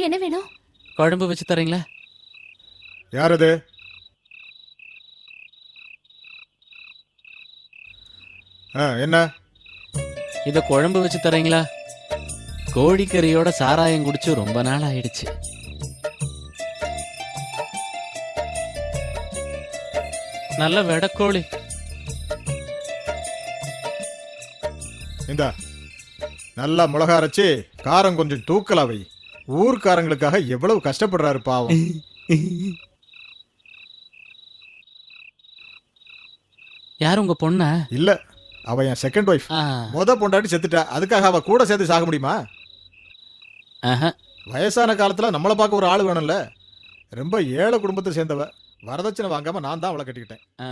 என்ன வேணும்? குழம்பு வச்சு தரீங்களா? யார் அது? என்ன? இத குழம்பு வச்சு தரீங்களா? கோழிக்கறியோட சாராயம் குடிச்சு ரொம்ப நாள் ஆயிடுச்சு. நல்ல வெடக்கோழி. இந்த நல்லா மிளகா அரைச்சி காரம் கொஞ்சம் தூக்கலா வை. ஊர்க்காரங்களுக்காக எவ்வளவு கஷ்டப்படுறாரு பாவம். யார் உங்க பொண்ண? இல்ல, அவ என் செகண்ட் ஒய்ஃப். ஆ, முத பொண்டாட்டி செத்துட்டா, அதுக்காக அவ கூட சேர்த்து சாக முடியுமா? ஆஹா. வயசான காலத்துல நம்மளை பார்க்க ஒரு ஆள் வேணும்ல. ரொம்ப ஏழை குடும்பத்தை சேர்ந்தவ. வரதட்சணை வாங்காம நான் தான் அவளை கட்டிக்கிட்டேன். ஆ.